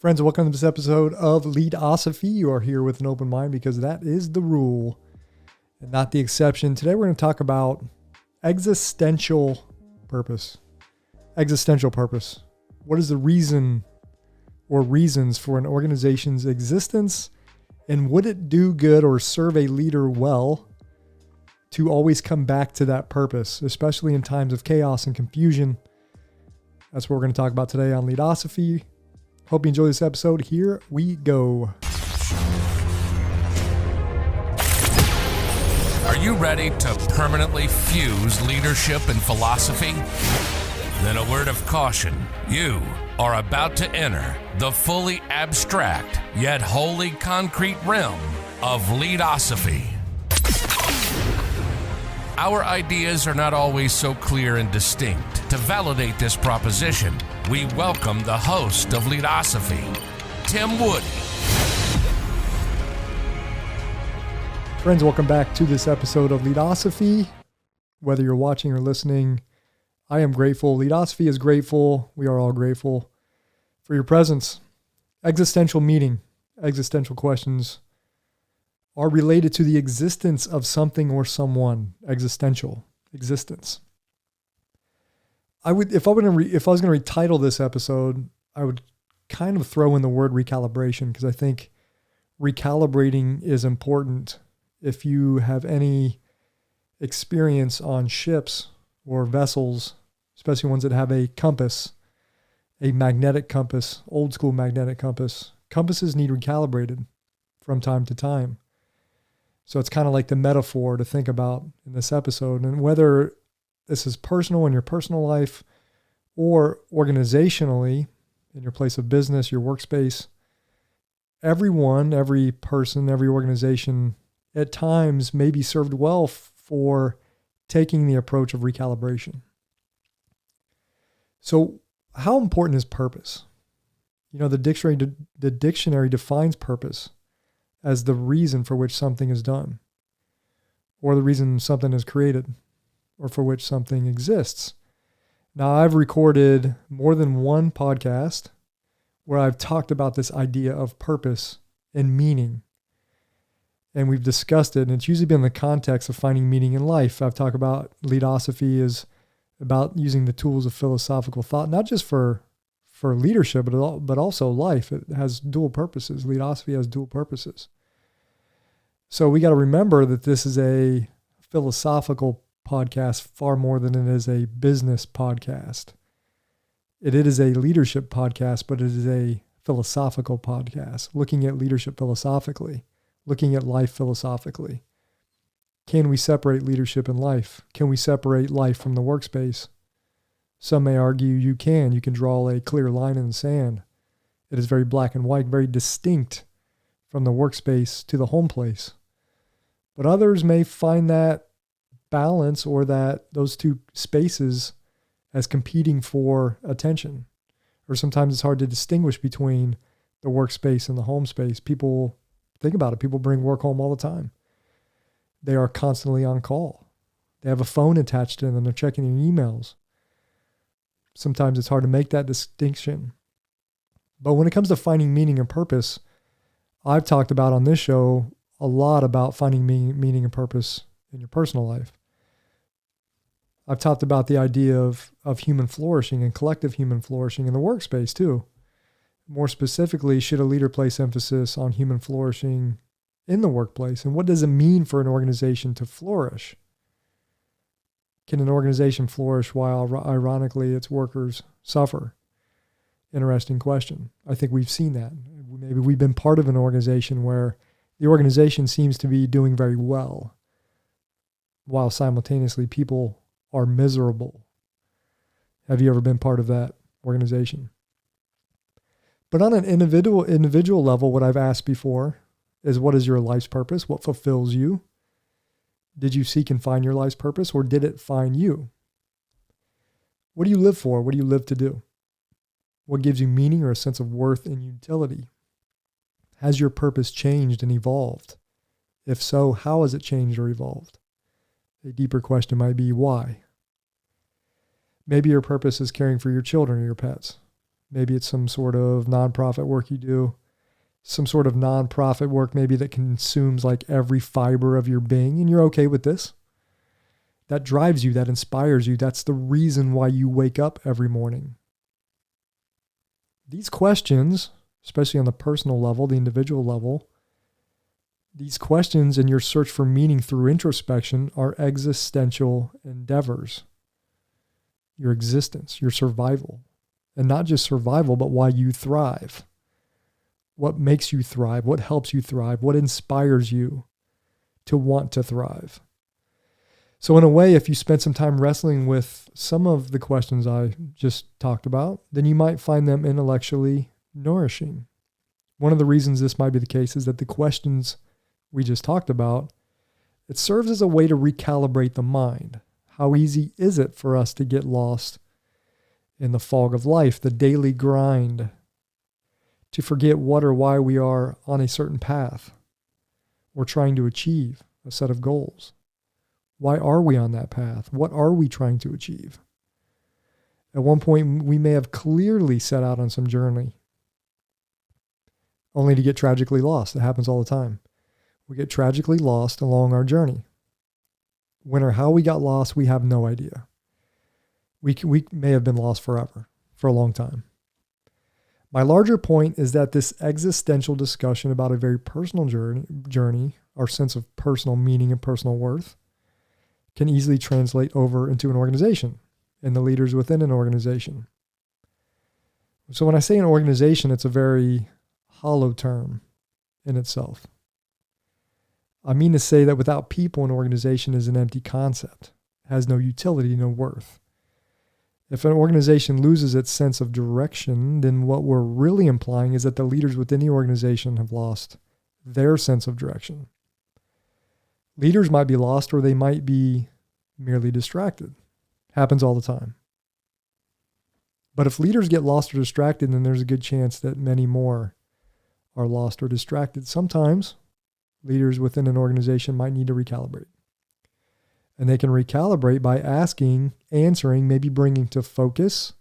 Friends, welcome to this episode of Leadosophy. You are here with an open mind because that is the rule and not the exception. Today we're going to talk about existential purpose. Existential purpose. What is the reason or reasons for an organization's existence, and would it do good or serve a leader well to always come back to that purpose, especially in times of chaos and confusion? That's what we're going to talk about today on Leadosophy. Hope you enjoy this episode. Here we go. Are you ready to permanently fuse leadership and philosophy? Then a word of caution. You are about to enter the fully abstract yet wholly concrete realm of Leadosophy. Our ideas are not always so clear and distinct. To validate this proposition, we welcome the host of Leadosophy, Tim Woody. Friends, welcome back to this episode of Leadosophy. Whether you're watching or listening, I am grateful. Leadosophy is grateful. We are all grateful for your presence. Existential meaning, existential questions are related to the existence of something or someone. Existential existence. If I was going to retitle this episode, I would kind of throw in the word recalibration, because I think recalibrating is important. If you have any experience on ships or vessels, especially ones that have a compass, a magnetic compass, old school magnetic compass, compasses need recalibrated from time to time. So it's kind of like the metaphor to think about in this episode. And whether this is personal in your personal life or organizationally in your place of business, your workspace, everyone, every person, every organization at times may be served well for taking the approach of recalibration. So how important is purpose? You know, the dictionary defines purpose as the reason for which something is done, or the reason something is created, or for which something exists. Now, I've recorded more than one podcast where I've talked about this idea of purpose and meaning, and we've discussed it, and it's usually been in the context of finding meaning in life. I've talked about Leadosophy is about using the tools of philosophical thought, not just for leadership, but also life. It has dual purposes. Leadosophy has dual purposes. So we got to remember that this is a philosophical podcast far more than it is a business podcast. It is a leadership podcast, but it is a philosophical podcast, looking at leadership philosophically, looking at life philosophically. Can we separate leadership and life? Can we separate life from the workspace? Some may argue you can. You can draw a clear line in the sand. It is very black and white, very distinct from the workspace to the home place. But others may find that balance or that those two spaces as competing for attention. Or sometimes it's hard to distinguish between the workspace and the home space. People, think about it, people bring work home all the time. They are constantly on call. They have a phone attached to them. They're checking their emails. Sometimes it's hard to make that distinction. But when it comes to finding meaning and purpose, I've talked about on this show a lot about finding meaning and purpose in your personal life. I've talked about the idea of human flourishing and collective human flourishing in the workspace too. More specifically, should a leader place emphasis on human flourishing in the workplace? And what does it mean for an organization to flourish? Can an organization flourish while, ironically, its workers suffer? Interesting question. I think we've seen that. Maybe we've been part of an organization where the organization seems to be doing very well, while simultaneously people are miserable. Have you ever been part of that organization? But on an individual level, what I've asked before is, what is your life's purpose? What fulfills you? Did you seek and find your life's purpose, or did it find you? What do you live for? What do you live to do? What gives you meaning or a sense of worth and utility? Has your purpose changed and evolved? If so, how has it changed or evolved? A deeper question might be why. Maybe your purpose is caring for your children or your pets. Maybe it's some sort of nonprofit work you do, some sort of nonprofit work maybe that consumes like every fiber of your being, and you're okay with this. That drives you, that inspires you. That's the reason why you wake up every morning. These questions, especially on the personal level, the individual level, these questions and your search for meaning through introspection are existential endeavors. Your existence, your survival. And not just survival, but why you thrive. What makes you thrive? What helps you thrive? What inspires you to want to thrive? So in a way, if you spend some time wrestling with some of the questions I just talked about, then you might find them intellectually nourishing. One of the reasons this might be the case is that the questions we just talked about, it serves as a way to recalibrate the mind. How easy is it for us to get lost in the fog of life, the daily grind, to forget what or why we are on a certain path or trying to achieve a set of goals? Why are we on that path? What are we trying to achieve? At one point, we may have clearly set out on some journey, only to get tragically lost. It happens all the time. We get tragically lost along our journey. When or how we got lost, we have no idea. We may have been lost forever, for a long time. My larger point is that this existential discussion about a very personal journey, our sense of personal meaning and personal worth, can easily translate over into an organization and the leaders within an organization. So when I say an organization, it's a very hollow term in itself. I mean to say that without people, an organization is an empty concept, has no utility, no worth. If an organization loses its sense of direction, then what we're really implying is that the leaders within the organization have lost their sense of direction. Leaders might be lost, or they might be merely distracted. Happens all the time. But if leaders get lost or distracted, then there's a good chance that many more are lost or distracted. Sometimes leaders within an organization might need to recalibrate. And they can recalibrate by asking, answering, maybe bringing to focus,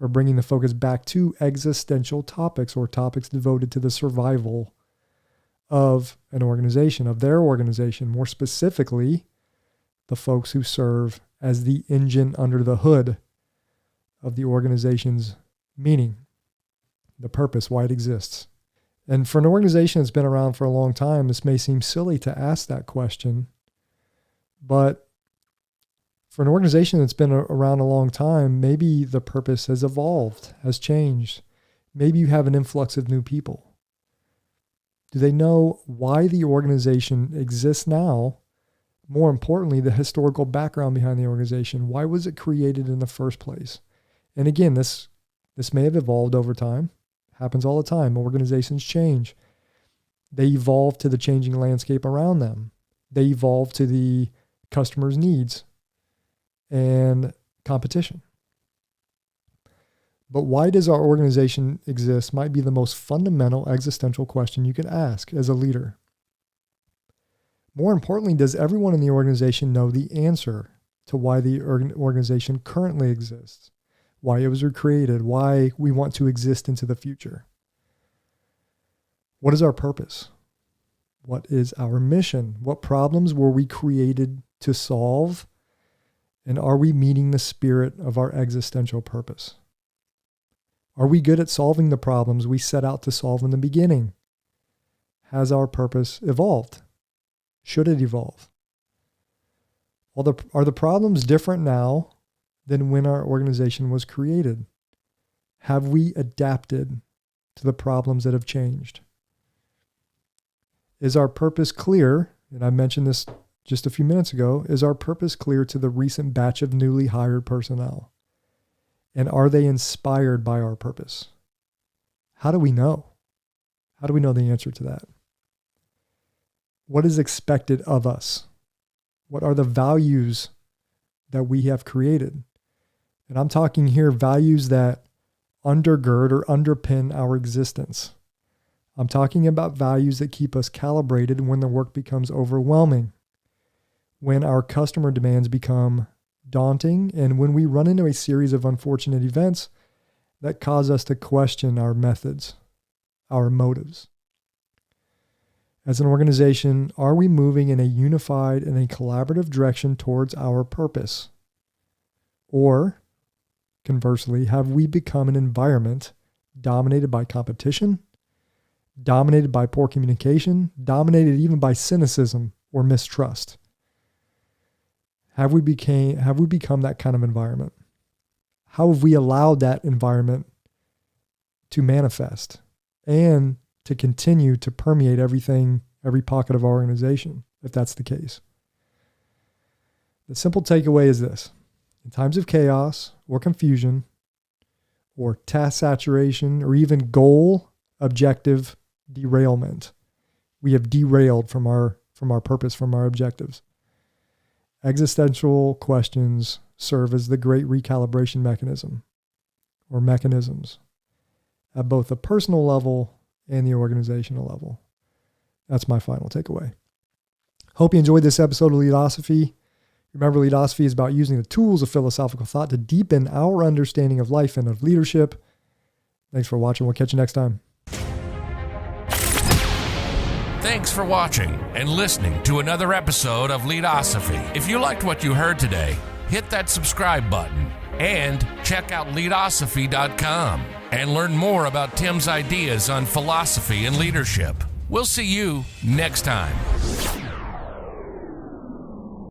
or bringing the focus back to existential topics, or topics devoted to the survival of an organization, of their organization. More specifically, the folks who serve as the engine under the hood of the organization's meaning, the purpose, why it exists. And for an organization that's been around for a long time, this may seem silly to ask that question, but for an organization that's been around a long time, maybe the purpose has evolved, has changed. Maybe you have an influx of new people. Do they know why the organization exists now? More importantly, the historical background behind the organization. Why was it created in the first place? And again, this may have evolved over time. Happens all the time. Organizations change. They evolve to the changing landscape around them. They evolve to the customer's needs and competition. But why does our organization exist might be the most fundamental existential question you could ask as a leader. More importantly, does everyone in the organization know the answer to why the organization currently exists, why it was created, why we want to exist into the future? What is our purpose? What is our mission? What problems were we created to solve? And are we meeting the spirit of our existential purpose? Are we good at solving the problems we set out to solve in the beginning? Has our purpose evolved? Should it evolve? Are the problems different now than when our organization was created? Have we adapted to the problems that have changed? Is our purpose clear? And I mentioned this just a few minutes ago. Is our purpose clear to the recent batch of newly hired personnel? And are they inspired by our purpose? How do we know? How do we know the answer to that? What is expected of us? What are the values that we have created? And I'm talking here values that undergird or underpin our existence. I'm talking about values that keep us calibrated when the work becomes overwhelming, when our customer demands become daunting, and when we run into a series of unfortunate events that cause us to question our methods, our motives? As an organization, are we moving in a unified and a collaborative direction towards our purpose? Or, conversely, have we become an environment dominated by competition, dominated by poor communication, dominated even by cynicism or mistrust? Have we become that kind of environment? How have we allowed that environment to manifest and to continue to permeate everything, every pocket of our organization, if that's the case? The simple takeaway is this: in times of chaos or confusion or task saturation or even goal objective derailment, we have derailed from our purpose, from our objectives. Existential questions serve as the great recalibration mechanism or mechanisms at both the personal level and the organizational level. That's my final takeaway. Hope you enjoyed this episode of Leadosophy. Remember, Leadosophy is about using the tools of philosophical thought to deepen our understanding of life and of leadership. Thanks for watching. We'll catch you next time. Thanks for watching and listening to another episode of Leadosophy. If you liked what you heard today, hit that subscribe button and check out Leadosophy.com and learn more about Tim's ideas on philosophy and leadership. We'll see you next time.